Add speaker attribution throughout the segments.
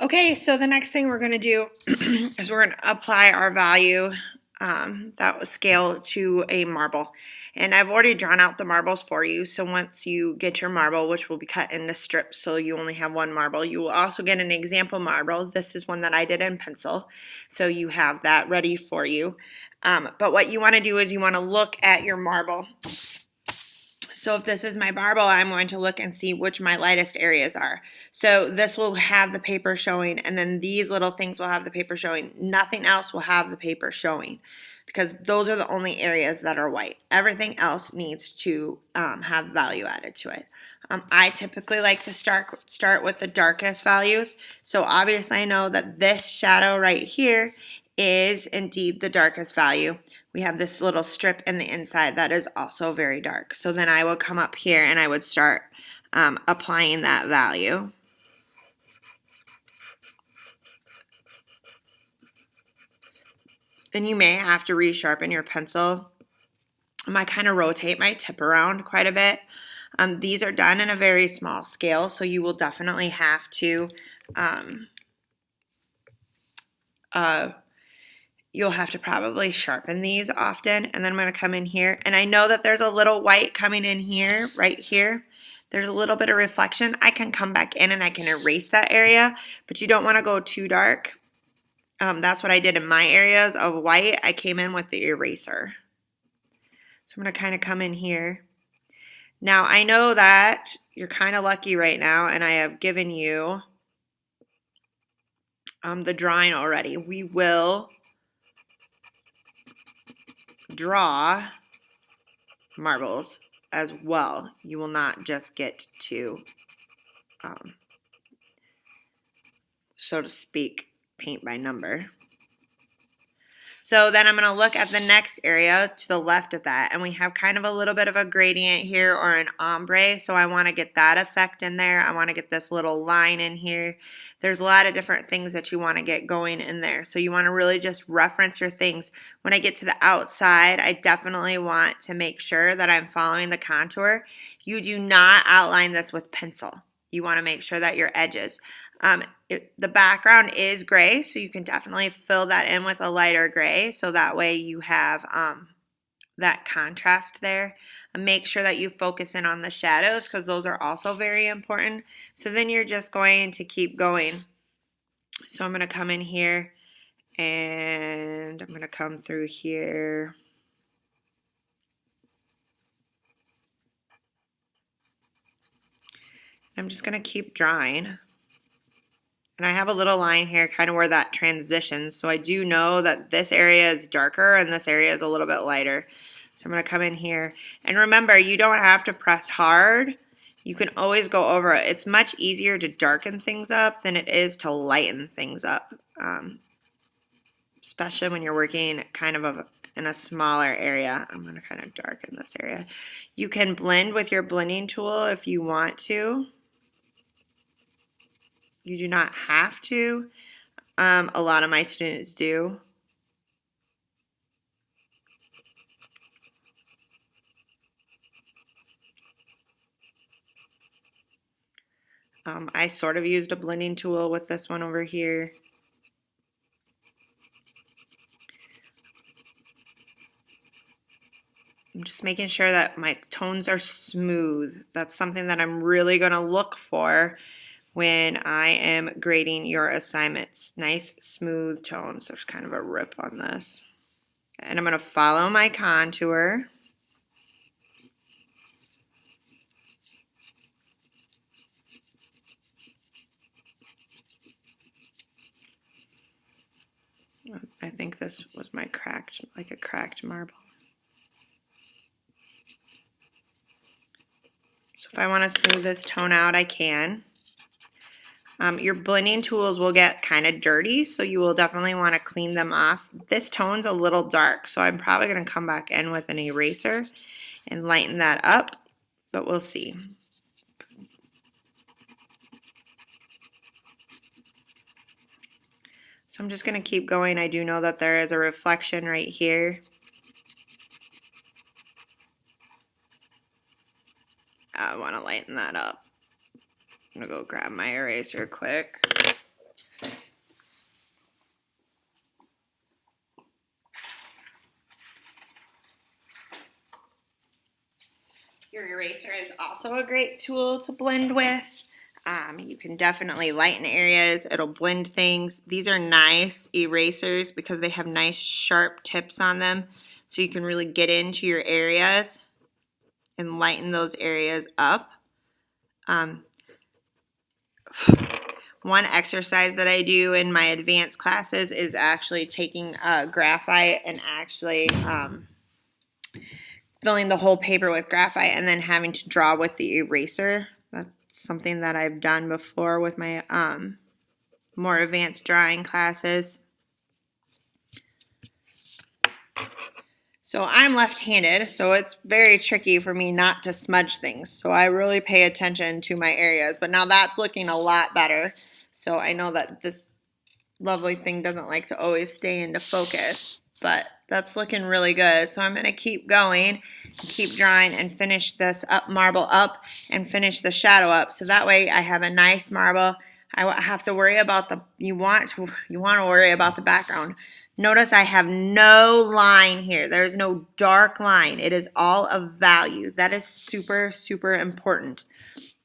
Speaker 1: Okay, so the next thing we're going to do is we're going to apply our value that was scale to a marble. And I've already drawn out the marbles for you. So once you get your marble, which will be cut into strips, so you only have one marble, you will also get an example marble. This is one that I did in pencil. So you have that ready for you. But what you want to do is you want to look at your marble. So if this is my marble, I'm going to look and see which my lightest areas are. So this will have the paper showing, and then these little things will have the paper showing. Nothing else will have the paper showing because those are the only areas that are white. Everything else needs to have value added to it. I typically like to start with the darkest values. So obviously I know that this shadow right here is indeed the darkest value. We have this little strip in the inside that is also very dark. So then I would come up here and I would start applying that value. Then you may have to resharpen your pencil. I might kind of rotate my tip around quite a bit. These are done in a very small scale, so you will definitely have to you'll have to probably sharpen these often. And then I'm going to come in here. And I know that there's a little white coming in here, right here. There's a little bit of reflection. I can come back in and I can erase that area, but you don't want to go too dark. That's what I did in my areas of white. I came in with the eraser. So I'm going to kind of come in here. Now I know that you're kind of lucky right now, and I have given you the drawing already. We will draw marbles as well. You will not just get to, so to speak, paint by number. So then I'm going to look at the next area to the left of that, and we have kind of a little bit of a gradient here or an ombre, so I want to get that effect in there. I want to get this little line in here. There's a lot of different things that you want to get going in there, so you want to really just reference your things. When I get to the outside, I definitely want to make sure that I'm following the contour. You do not outline this with pencil. You want to make sure that your edges. The background is gray, so you can definitely fill that in with a lighter gray, so that way you have that contrast there. And make sure that you focus in on the shadows because those are also very important. So then you're just going to keep going. So I'm going to come in here and I'm going to come through here. I'm just going to keep drawing. And I have a little line here kind of where that transitions. So I do know that this area is darker and this area is a little bit lighter. So I'm going to come in here. And remember, you don't have to press hard. You can always go over it. It's much easier to darken things up than it is to lighten things up. Especially when you're working kind of in a smaller area. I'm going to kind of darken this area. You can blend with your blending tool if you want to. You do not have to. A lot of my students do. I sort of used a blending tool with this one over here. I'm just making sure that my tones are smooth. That's something that I'm really going to look for when I am grading your assignments. Nice, smooth tones. There's kind of a rip on this. And I'm going to follow my contour. I think this was my cracked, like a cracked marble. So if I want to smooth this tone out, I can. Your blending tools will get kind of dirty, so you will definitely want to clean them off. This tone's a little dark, so I'm probably going to come back in with an eraser and lighten that up, but we'll see. So I'm just going to keep going. I do know that there is a reflection right here. I want to lighten that up. I'm going to go grab my eraser quick. Your eraser is also a great tool to blend with. You can definitely lighten areas. It'll blend things. These are nice erasers because they have nice sharp tips on them. So you can really get into your areas and lighten those areas up. One exercise that I do in my advanced classes is actually taking graphite and actually filling the whole paper with graphite and then having to draw with the eraser. That's something that I've done before with my more advanced drawing classes. So I'm left-handed, so it's very tricky for me not to smudge things. So I really pay attention to my areas. But now that's looking a lot better. So I know that this lovely thing doesn't like to always stay into focus. But that's looking really good. So I'm going to keep going, keep drawing, and finish this up marble up and finish the shadow up. So that way I have a nice marble. I have to worry about you want to worry about the background. Notice I have no line here. There's no dark line. It is all of value. That is super, super important.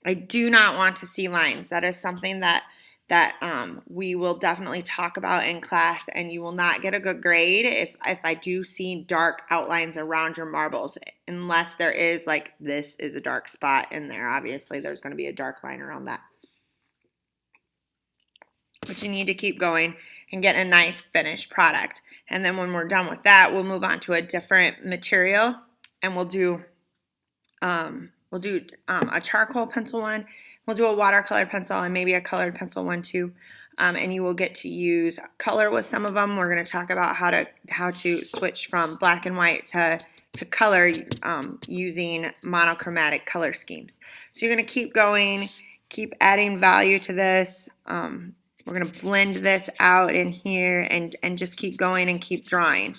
Speaker 1: I do not want to see lines. That is something that we will definitely talk about in class, and you will not get a good grade if I do see dark outlines around your marbles, unless there is like this is a dark spot in there. Obviously, there's going to be a dark line around that. But you need to keep going and get a nice finished product. And then when we're done with that, we'll move on to a different material, and we'll do a charcoal pencil one. We'll do a watercolor pencil and maybe a colored pencil one too. And you will get to use color with some of them. We're going to talk about how to switch from black and white to color using monochromatic color schemes. So you're going to keep going, keep adding value to this. We're going to blend this out in here and just keep going and keep drawing.